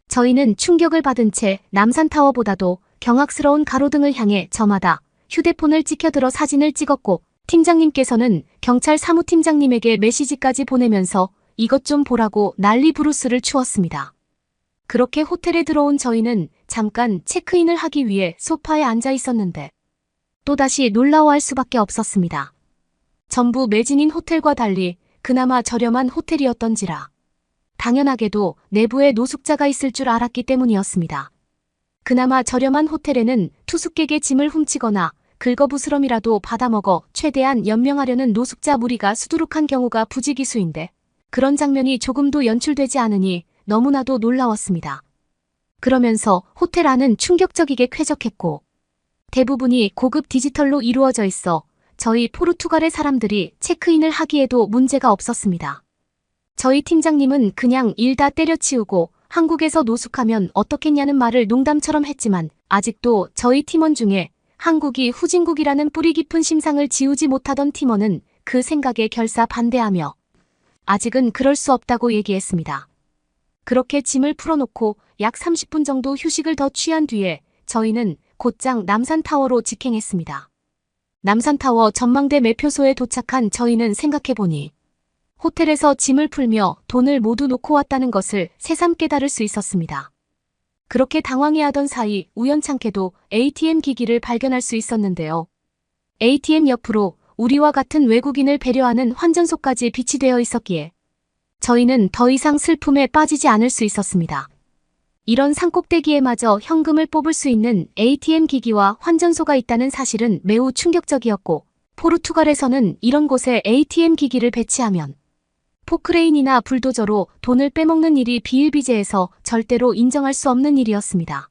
저희는 충격을 받은 채 남산타워보다도 경악스러운 가로등을 향해 저마다 휴대폰을 찍혀들어 사진을 찍었고, 팀장님께서는 경찰 사무팀장님에게 메시지까지 보내면서 이것 좀 보라고 난리 부르스를 추었습니다. 그렇게 호텔에 들어온 저희는 잠깐 체크인을 하기 위해 소파에 앉아 있었는데 또다시 놀라워할 수밖에 없었습니다. 전부 매진인 호텔과 달리 그나마 저렴한 호텔이었던지라 당연하게도 내부에 노숙자가 있을 줄 알았기 때문이었습니다. 그나마 저렴한 호텔에는 투숙객의 짐을 훔치거나 긁어부스럼이라도 받아먹어 최대한 연명하려는 노숙자 무리가 수두룩한 경우가 부지기수인데 그런 장면이 조금도 연출되지 않으니 너무나도 놀라웠습니다. 그러면서 호텔 안은 충격적이게 쾌적했고 대부분이 고급 디지털로 이루어져 있어 저희 포르투갈의 사람들이 체크인을 하기에도 문제가 없었습니다. 저희 팀장님은 그냥 일 다 때려치우고 한국에서 노숙하면 어떻겠냐는 말을 농담처럼 했지만 아직도 저희 팀원 중에 한국이 후진국이라는 뿌리 깊은 심상을 지우지 못하던 팀원은 그 생각에 결사 반대하며 아직은 그럴 수 없다고 얘기했습니다. 그렇게 짐을 풀어놓고 약 30분 정도 휴식을 더 취한 뒤에 저희는 곧장 남산타워로 직행했습니다. 남산타워 전망대 매표소에 도착한 저희는 생각해보니 호텔에서 짐을 풀며 돈을 모두 놓고 왔다는 것을 새삼 깨달을 수 있었습니다. 그렇게 당황해하던 사이 우연찮게도 ATM 기기를 발견할 수 있었는데요. ATM 옆으로 우리와 같은 외국인을 배려하는 환전소까지 비치되어 있었기에 저희는 더 이상 슬픔에 빠지지 않을 수 있었습니다. 이런 산꼭대기에마저 현금을 뽑을 수 있는 ATM 기기와 환전소가 있다는 사실은 매우 충격적이었고 포르투갈에서는 이런 곳에 ATM 기기를 배치하면 포크레인이나 불도저로 돈을 빼먹는 일이 비일비재해서 절대로 인정할 수 없는 일이었습니다.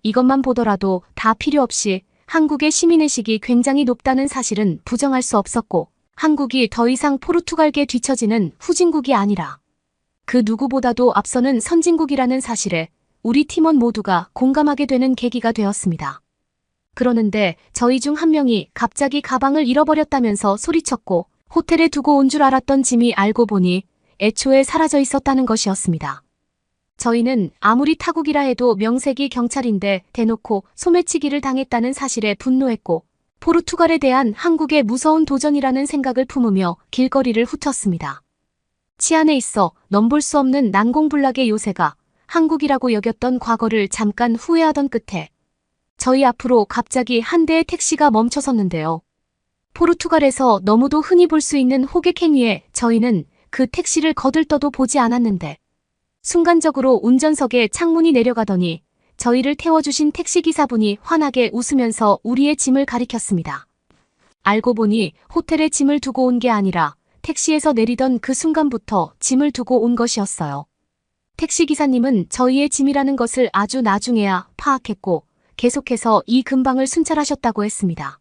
이것만 보더라도 다 필요 없이 한국의 시민의식이 굉장히 높다는 사실은 부정할 수 없었고 한국이 더 이상 포르투갈계 뒤처지는 후진국이 아니라 그 누구보다도 앞서는 선진국이라는 사실에 우리 팀원 모두가 공감하게 되는 계기가 되었습니다. 그러는데 저희 중 한 명이 갑자기 가방을 잃어버렸다면서 소리쳤고 호텔에 두고 온 줄 알았던 짐이 알고 보니 애초에 사라져 있었다는 것이었습니다. 저희는 아무리 타국이라 해도 명색이 경찰인데 대놓고 소매치기를 당했다는 사실에 분노했고 포르투갈에 대한 한국의 무서운 도전이라는 생각을 품으며 길거리를 훑었습니다. 치안에 있어 넘볼 수 없는 난공불락의 요새가 한국이라고 여겼던 과거를 잠깐 후회하던 끝에 저희 앞으로 갑자기 한 대의 택시가 멈춰섰는데요. 포르투갈에서 너무도 흔히 볼 수 있는 호객행 위에 저희는 그 택시를 거들떠도 보지 않았는데 순간적으로 운전석에 창문이 내려가더니 저희를 태워주신 택시기사분이 환하게 웃으면서 우리의 짐을 가리켰습니다. 알고 보니 호텔에 짐을 두고 온 게 아니라 택시에서 내리던 그 순간부터 짐을 두고 온 것이었어요. 택시기사님은 저희의 짐이라는 것을 아주 나중에야 파악했고 계속해서 이 근방을 순찰하셨다고 했습니다.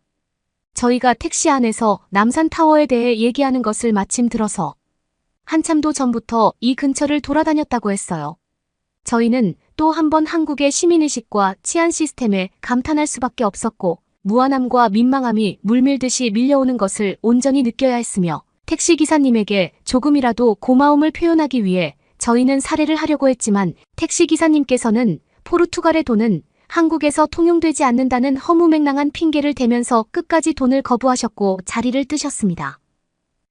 저희가 택시 안에서 남산타워에 대해 얘기하는 것을 마침 들어서 한참도 전부터 이 근처를 돌아다녔다고 했어요. 저희는 또 한 번 한국의 시민의식과 치안 시스템에 감탄할 수밖에 없었고 무안함과 민망함이 물밀듯이 밀려오는 것을 온전히 느껴야 했으며 택시기사님에게 조금이라도 고마움을 표현하기 위해 저희는 살해를 하려고 했지만 택시기사님께서는 포르투갈의 돈은 한국에서 통용되지 않는다는 허무맹랑한 핑계를 대면서 끝까지 돈을 거부하셨고 자리를 뜨셨습니다.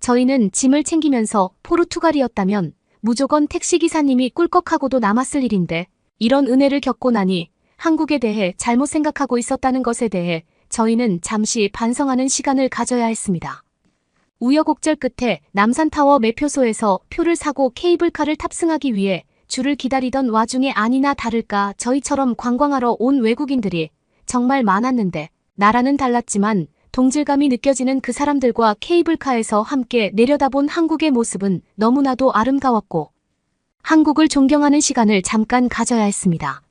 저희는 짐을 챙기면서 포르투갈이었다면 무조건 택시기사님이 꿀꺽하고도 남았을 일인데 이런 은혜를 겪고 나니 한국에 대해 잘못 생각하고 있었다는 것에 대해 저희는 잠시 반성하는 시간을 가져야 했습니다. 우여곡절 끝에 남산타워 매표소에서 표를 사고 케이블카를 탑승하기 위해 줄을 기다리던 와중에 아니나 다를까 저희처럼 관광하러 온 외국인들이 정말 많았는데 나라는 달랐지만 동질감이 느껴지는 그 사람들과 케이블카에서 함께 내려다본 한국의 모습은 너무나도 아름다웠고 한국을 존경하는 시간을 잠깐 가져야 했습니다.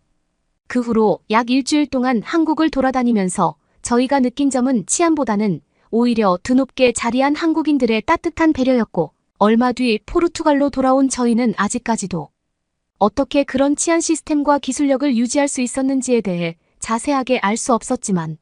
그 후로 약 일주일 동안 한국을 돌아다니면서 저희가 느낀 점은 치안보다는 오히려 드높게 자리한 한국인들의 따뜻한 배려였고 얼마 뒤 포르투갈로 돌아온 저희는 아직까지도 어떻게 그런 치안 시스템과 기술력을 유지할 수 있었는지에 대해 자세하게 알 수 없었지만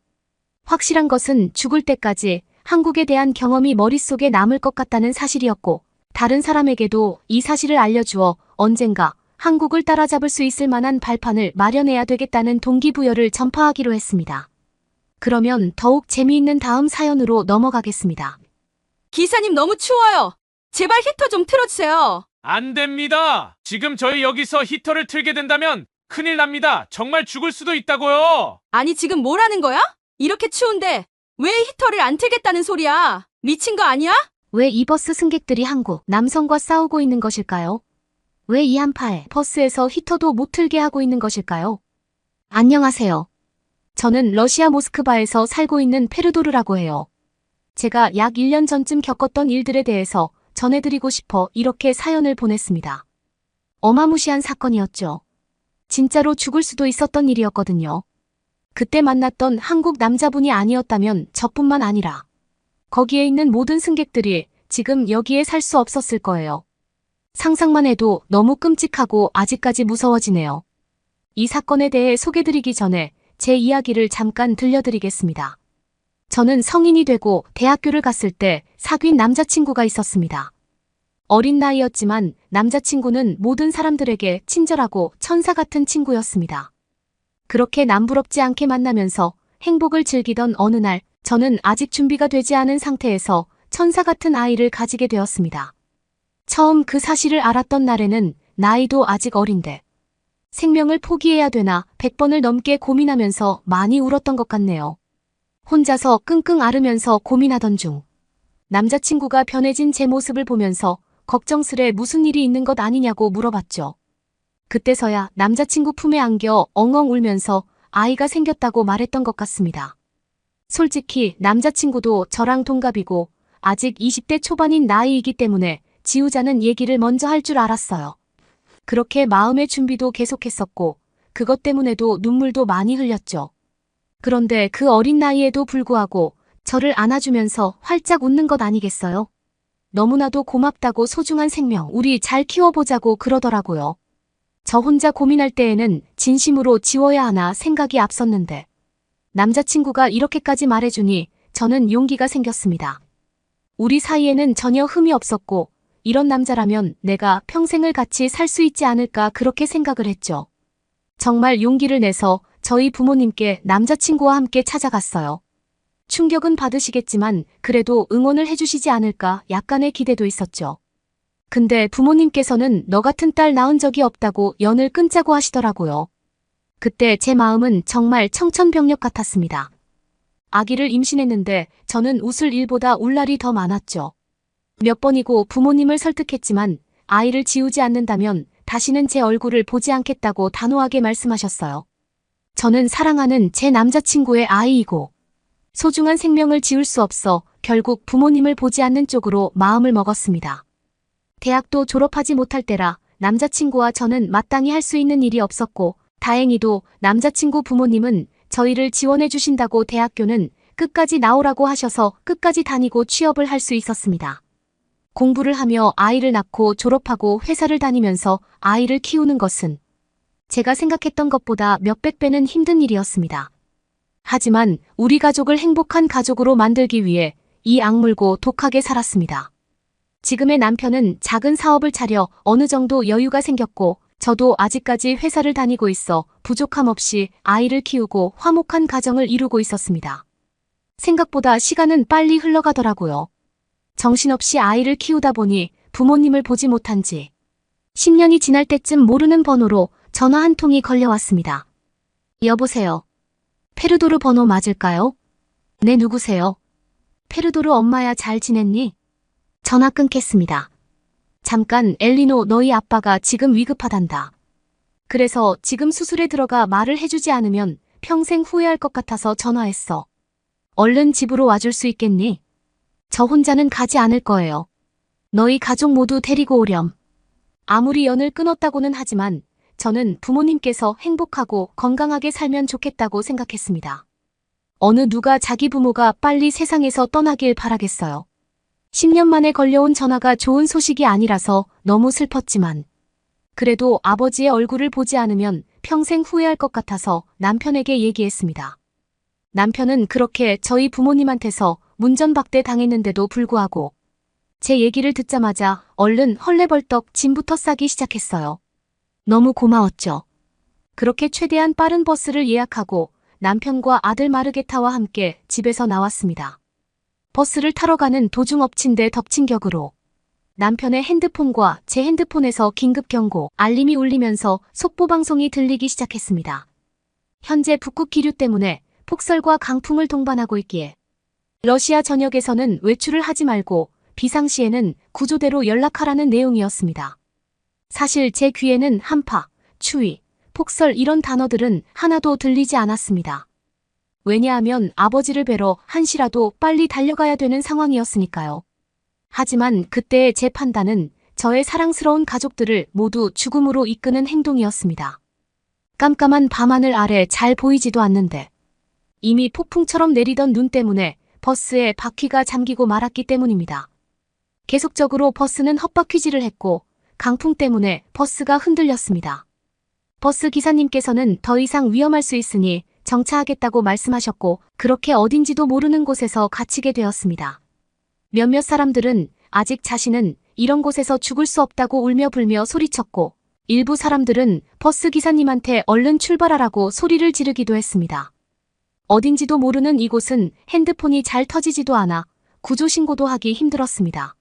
확실한 것은 죽을 때까지 한국에 대한 경험이 머릿속에 남을 것 같다는 사실이었고 다른 사람에게도 이 사실을 알려주어 언젠가 한국을 따라잡을 수 있을 만한 발판을 마련해야 되겠다는 동기부여를 전파하기로 했습니다. 그러면 더욱 재미있는 다음 사연으로 넘어가겠습니다. 기사님 너무 추워요. 제발 히터 좀 틀어주세요. 안 됩니다. 지금 저희 여기서 히터를 틀게 된다면 큰일 납니다. 정말 죽을 수도 있다고요. 아니 지금 뭘 하는 거야? 이렇게 추운데 왜 히터를 안 틀겠다는 소리야? 미친 거 아니야? 왜 이 버스 승객들이 한국 남성과 싸우고 있는 것일까요? 왜 이 한파에 버스에서 히터도 못 틀게 하고 있는 것일까요? 안녕하세요. 저는 러시아 모스크바에서 살고 있는 페르도르라고 해요. 제가 약 1년 전쯤 겪었던 일들에 대해서 전해드리고 싶어 이렇게 사연을 보냈습니다. 어마무시한 사건이었죠. 진짜로 죽을 수도 있었던 일이었거든요. 그때 만났던 한국 남자분이 아니었다면 저뿐만 아니라 거기에 있는 모든 승객들이 지금 여기에 살 수 없었을 거예요. 상상만 해도 너무 끔찍하고 아직까지 무서워지네요. 이 사건에 대해 소개드리기 전에 제 이야기를 잠깐 들려드리겠습니다. 저는 성인이 되고 대학교를 갔을 때 사귄 남자친구가 있었습니다. 어린 나이였지만 남자친구는 모든 사람들에게 친절하고 천사 같은 친구였습니다. 그렇게 남부럽지 않게 만나면서 행복을 즐기던 어느 날, 저는 아직 준비가 되지 않은 상태에서 천사 같은 아이를 가지게 되었습니다. 처음 그 사실을 알았던 날에는 나이도 아직 어린데 생명을 포기해야 되나 100번을 넘게 고민하면서 많이 울었던 것 같네요. 혼자서 끙끙 앓으면서 고민하던 중 남자친구가 변해진 제 모습을 보면서 걱정스레 무슨 일이 있는 것 아니냐고 물어봤죠. 그때서야 남자친구 품에 안겨 엉엉 울면서 아이가 생겼다고 말했던 것 같습니다. 솔직히 남자친구도 저랑 동갑이고 아직 20대 초반인 나이이기 때문에 지우자는 얘기를 먼저 할 줄 알았어요. 그렇게 마음의 준비도 계속했었고 그것 때문에도 눈물도 많이 흘렸죠. 그런데 그 어린 나이에도 불구하고 저를 안아주면서 활짝 웃는 것 아니겠어요? 너무나도 고맙다고 소중한 생명 우리 잘 키워보자고 그러더라고요. 저 혼자 고민할 때에는 진심으로 지워야 하나 생각이 앞섰는데 남자친구가 이렇게까지 말해주니 저는 용기가 생겼습니다. 우리 사이에는 전혀 흠이 없었고 이런 남자라면 내가 평생을 같이 살 수 있지 않을까 그렇게 생각을 했죠. 정말 용기를 내서 저희 부모님께 남자친구와 함께 찾아갔어요. 충격은 받으시겠지만 그래도 응원을 해주시지 않을까 약간의 기대도 있었죠. 근데 부모님께서는 너 같은 딸 낳은 적이 없다고 연을 끊자고 하시더라고요. 그때 제 마음은 정말 청천벽력 같았습니다. 아기를 임신했는데 저는 웃을 일보다 울 날이 더 많았죠. 몇 번이고 부모님을 설득했지만 아이를 지우지 않는다면 다시는 제 얼굴을 보지 않겠다고 단호하게 말씀하셨어요. 저는 사랑하는 제 남자친구의 아이이고 소중한 생명을 지울 수 없어 결국 부모님을 보지 않는 쪽으로 마음을 먹었습니다. 대학도 졸업하지 못할 때라 남자친구와 저는 마땅히 할 수 있는 일이 없었고 다행히도 남자친구 부모님은 저희를 지원해 주신다고 대학교는 끝까지 나오라고 하셔서 끝까지 다니고 취업을 할 수 있었습니다. 공부를 하며 아이를 낳고 졸업하고 회사를 다니면서 아이를 키우는 것은 제가 생각했던 것보다 몇백 배는 힘든 일이었습니다. 하지만 우리 가족을 행복한 가족으로 만들기 위해 이 악물고 독하게 살았습니다. 지금의 남편은 작은 사업을 차려 어느 정도 여유가 생겼고 저도 아직까지 회사를 다니고 있어 부족함 없이 아이를 키우고 화목한 가정을 이루고 있었습니다. 생각보다 시간은 빨리 흘러가더라고요. 정신없이 아이를 키우다 보니 부모님을 보지 못한 지 10년이 지날 때쯤 모르는 번호로 전화 한 통이 걸려왔습니다. 여보세요. 페르도르 번호 맞을까요? 네, 누구세요? 페르도르 엄마야, 잘 지냈니? 전화 끊겠습니다. 잠깐, 엘리노, 너희 아빠가 지금 위급하단다. 그래서 지금 수술에 들어가 말을 해주지 않으면 평생 후회할 것 같아서 전화했어. 얼른 집으로 와줄 수 있겠니? 저 혼자는 가지 않을 거예요. 너희 가족 모두 데리고 오렴. 아무리 연을 끊었다고는 하지만 저는 부모님께서 행복하고 건강하게 살면 좋겠다고 생각했습니다. 어느 누가 자기 부모가 빨리 세상에서 떠나길 바라겠어요. 10년 만에 걸려온 전화가 좋은 소식이 아니라서 너무 슬펐지만 그래도 아버지의 얼굴을 보지 않으면 평생 후회할 것 같아서 남편에게 얘기했습니다. 남편은 그렇게 저희 부모님한테서 문전박대 당했는데도 불구하고 제 얘기를 듣자마자 얼른 헐레벌떡 짐부터 싸기 시작했어요. 너무 고마웠죠. 그렇게 최대한 빠른 버스를 예약하고 남편과 아들 마르게타와 함께 집에서 나왔습니다. 버스를 타러 가는 도중 엎친 데 덮친 격으로 남편의 핸드폰과 제 핸드폰에서 긴급 경고 알림이 울리면서 속보 방송이 들리기 시작했습니다. 현재 북극 기류 때문에 폭설과 강풍을 동반하고 있기에 러시아 전역에서는 외출을 하지 말고 비상시에는 구조대로 연락하라는 내용이었습니다. 사실 제 귀에는 한파, 추위, 폭설 이런 단어들은 하나도 들리지 않았습니다. 왜냐하면 아버지를 뵈러 한시라도 빨리 달려가야 되는 상황이었으니까요. 하지만 그때의 제 판단은 저의 사랑스러운 가족들을 모두 죽음으로 이끄는 행동이었습니다. 깜깜한 밤하늘 아래 잘 보이지도 않는데 이미 폭풍처럼 내리던 눈 때문에 버스에 바퀴가 잠기고 말았기 때문입니다. 계속적으로 버스는 헛바퀴질을 했고 강풍 때문에 버스가 흔들렸습니다. 버스 기사님께서는 더 이상 위험할 수 있으니 정차하겠다고 말씀하셨고 그렇게 어딘지도 모르는 곳에서 갇히게 되었습니다. 몇몇 사람들은 아직 자신은 이런 곳에서 죽을 수 없다고 울며 불며 소리쳤고 일부 사람들은 버스 기사님한테 얼른 출발하라고 소리를 지르기도 했습니다. 어딘지도 모르는 이곳은 핸드폰이 잘 터지지도 않아 구조신고도 하기 힘들었습니다.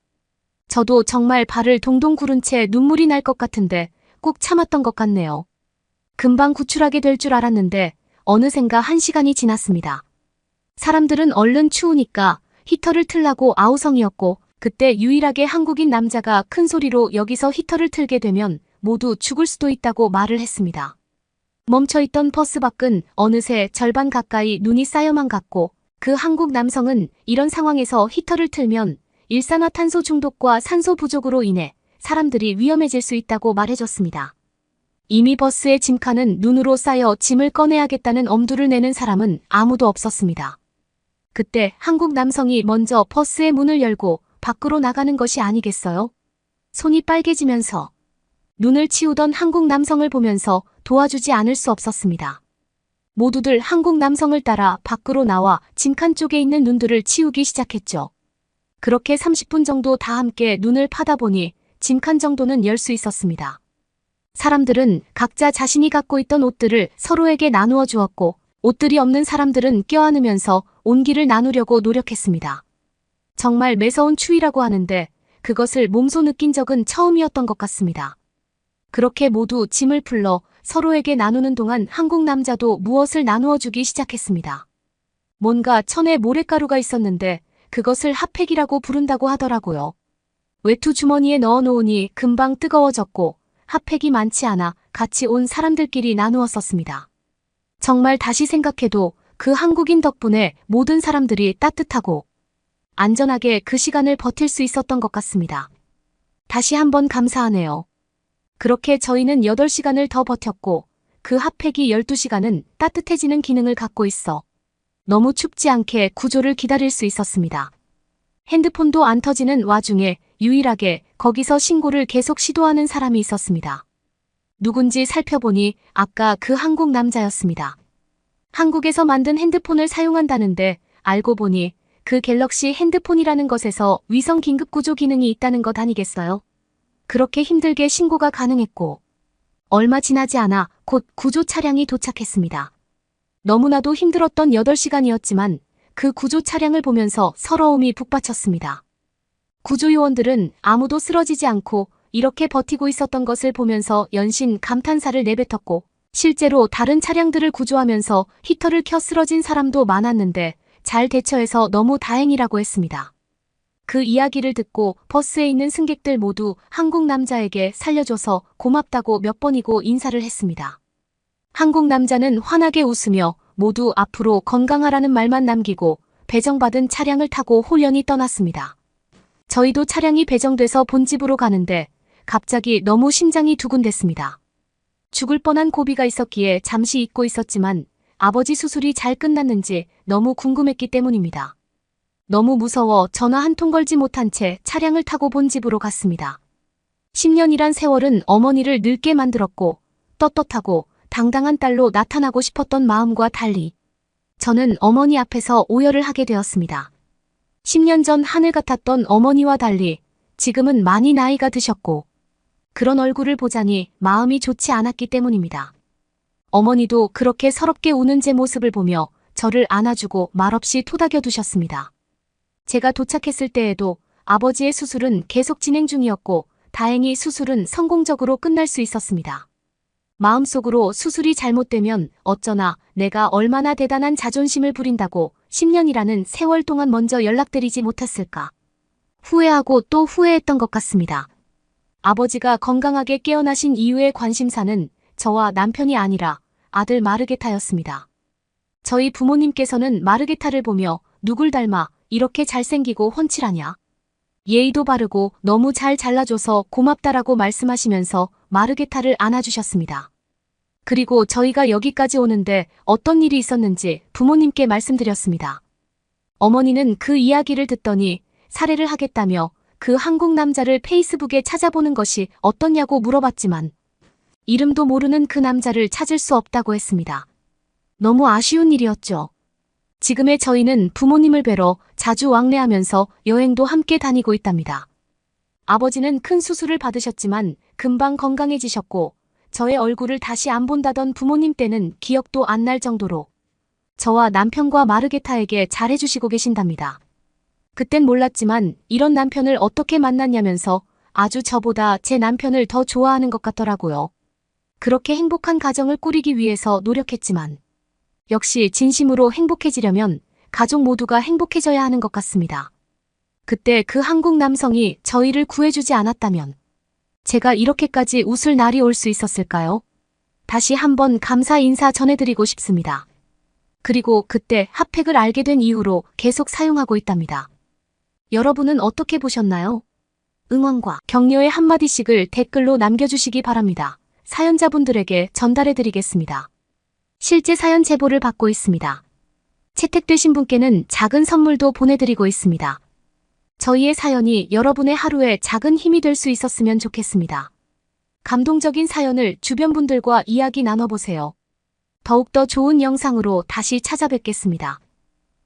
저도 정말 발을 동동 구른 채 눈물이 날 것 같은데 꾹 참았던 것 같네요. 금방 구출하게 될 줄 알았는데 어느샌가 1시간이 지났습니다. 사람들은 얼른 추우니까 히터를 틀라고 아우성이었고 그때 유일하게 한국인 남자가 큰 소리로 여기서 히터를 틀게 되면 모두 죽을 수도 있다고 말을 했습니다. 멈춰있던 버스 밖은 어느새 절반 가까이 눈이 쌓여만 갔고 그 한국 남성은 이런 상황에서 히터를 틀면 일산화탄소 중독과 산소 부족으로 인해 사람들이 위험해질 수 있다고 말해줬습니다. 이미 버스의 짐칸은 눈으로 쌓여 짐을 꺼내야겠다는 엄두를 내는 사람은 아무도 없었습니다. 그때 한국 남성이 먼저 버스의 문을 열고 밖으로 나가는 것이 아니겠어요? 손이 빨개지면서 눈을 치우던 한국 남성을 보면서 도와주지 않을 수 없었습니다. 모두들 한국 남성을 따라 밖으로 나와 짐칸 쪽에 있는 눈들을 치우기 시작했죠. 그렇게 30분 정도 다 함께 눈을 파다 보니 짐칸 정도는 열 수 있었습니다. 사람들은 각자 자신이 갖고 있던 옷들을 서로에게 나누어 주었고 옷들이 없는 사람들은 껴안으면서 온기를 나누려고 노력했습니다. 정말 매서운 추위라고 하는데 그것을 몸소 느낀 적은 처음이었던 것 같습니다. 그렇게 모두 짐을 풀러 서로에게 나누는 동안 한국 남자도 무엇을 나누어 주기 시작했습니다. 뭔가 천에 모래가루가 있었는데 그것을 핫팩이라고 부른다고 하더라고요. 외투 주머니에 넣어 놓으니 금방 뜨거워졌고 핫팩이 많지 않아 같이 온 사람들끼리 나누었었습니다. 정말 다시 생각해도 그 한국인 덕분에 모든 사람들이 따뜻하고 안전하게 그 시간을 버틸 수 있었던 것 같습니다. 다시 한번 감사하네요. 그렇게 저희는 8시간을 더 버텼고 그 핫팩이 12시간은 따뜻해지는 기능을 갖고 있어 너무 춥지 않게 구조를 기다릴 수 있었습니다. 핸드폰도 안 터지는 와중에 유일하게 거기서 신고를 계속 시도하는 사람이 있었습니다. 누군지 살펴보니 아까 그 한국 남자였습니다. 한국에서 만든 핸드폰을 사용한다는데 알고 보니 그 갤럭시 핸드폰이라는 것에서 위성 긴급구조 기능이 있다는 것 아니겠어요? 그렇게 힘들게 신고가 가능했고 얼마 지나지 않아 곧 구조 차량이 도착했습니다. 너무나도 힘들었던 8시간이었지만 그 구조 차량을 보면서 서러움이 북받쳤습니다. 구조요원들은 아무도 쓰러지지 않고 이렇게 버티고 있었던 것을 보면서 연신 감탄사를 내뱉었고 실제로 다른 차량들을 구조하면서 히터를 켜 쓰러진 사람도 많았는데 잘 대처해서 너무 다행이라고 했습니다. 그 이야기를 듣고 버스에 있는 승객들 모두 한국 남자에게 살려줘서 고맙다고 몇 번이고 인사를 했습니다. 한국 남자는 환하게 웃으며 모두 앞으로 건강하라는 말만 남기고 배정받은 차량을 타고 홀연히 떠났습니다. 저희도 차량이 배정돼서 본집으로 가는데 갑자기 너무 심장이 두근댔습니다. 죽을 뻔한 고비가 있었기에 잠시 잊고 있었지만 아버지 수술이 잘 끝났는지 너무 궁금했기 때문입니다. 너무 무서워 전화 한 통 걸지 못한 채 차량을 타고 본집으로 갔습니다. 10년이란 세월은 어머니를 늙게 만들었고 떳떳하고 당당한 딸로 나타나고 싶었던 마음과 달리 저는 어머니 앞에서 오열을 하게 되었습니다. 10년 전 하늘 같았던 어머니와 달리 지금은 많이 나이가 드셨고 그런 얼굴을 보자니 마음이 좋지 않았기 때문입니다. 어머니도 그렇게 서럽게 우는 제 모습을 보며 저를 안아주고 말없이 토닥여 두셨습니다. 제가 도착했을 때에도 아버지의 수술은 계속 진행 중이었고 다행히 수술은 성공적으로 끝날 수 있었습니다. 마음속으로 수술이 잘못되면 어쩌나 내가 얼마나 대단한 자존심을 부린다고 10년이라는 세월 동안 먼저 연락드리지 못했을까. 후회하고 또 후회했던 것 같습니다. 아버지가 건강하게 깨어나신 이후의 관심사는 저와 남편이 아니라 아들 마르게타였습니다. 저희 부모님께서는 마르게타를 보며 누굴 닮아 이렇게 잘생기고 훤칠하냐. 예의도 바르고 너무 잘 잘라줘서 고맙다라고 말씀하시면서 마르게타를 안아주셨습니다. 그리고 저희가 여기까지 오는데 어떤 일이 있었는지 부모님께 말씀드렸습니다. 어머니는 그 이야기를 듣더니 살해를 하겠다며 그 한국 남자를 페이스북에 찾아보는 것이 어떻냐고 물어봤지만 이름도 모르는 그 남자를 찾을 수 없다고 했습니다. 너무 아쉬운 일이었죠. 지금의 저희는 부모님을 뵈러 자주 왕래하면서 여행도 함께 다니고 있답니다. 아버지는 큰 수술을 받으셨지만 금방 건강해지셨고 저의 얼굴을 다시 안 본다던 부모님 때는 기억도 안 날 정도로 저와 남편과 마르게타에게 잘해주시고 계신답니다. 그땐 몰랐지만 이런 남편을 어떻게 만났냐면서 아주 저보다 제 남편을 더 좋아하는 것 같더라고요. 그렇게 행복한 가정을 꾸리기 위해서 노력했지만 역시 진심으로 행복해지려면 가족 모두가 행복해져야 하는 것 같습니다. 그때 그 한국 남성이 저희를 구해주지 않았다면 제가 이렇게까지 웃을 날이 올 수 있었을까요? 다시 한번 감사 인사 전해드리고 싶습니다. 그리고 그때 핫팩을 알게 된 이후로 계속 사용하고 있답니다. 여러분은 어떻게 보셨나요? 응원과 격려의 한마디씩을 댓글로 남겨주시기 바랍니다. 사연자분들에게 전달해드리겠습니다. 실제 사연 제보를 받고 있습니다. 채택되신 분께는 작은 선물도 보내드리고 있습니다. 저희의 사연이 여러분의 하루에 작은 힘이 될 수 있었으면 좋겠습니다. 감동적인 사연을 주변 분들과 이야기 나눠보세요. 더욱더 좋은 영상으로 다시 찾아뵙겠습니다.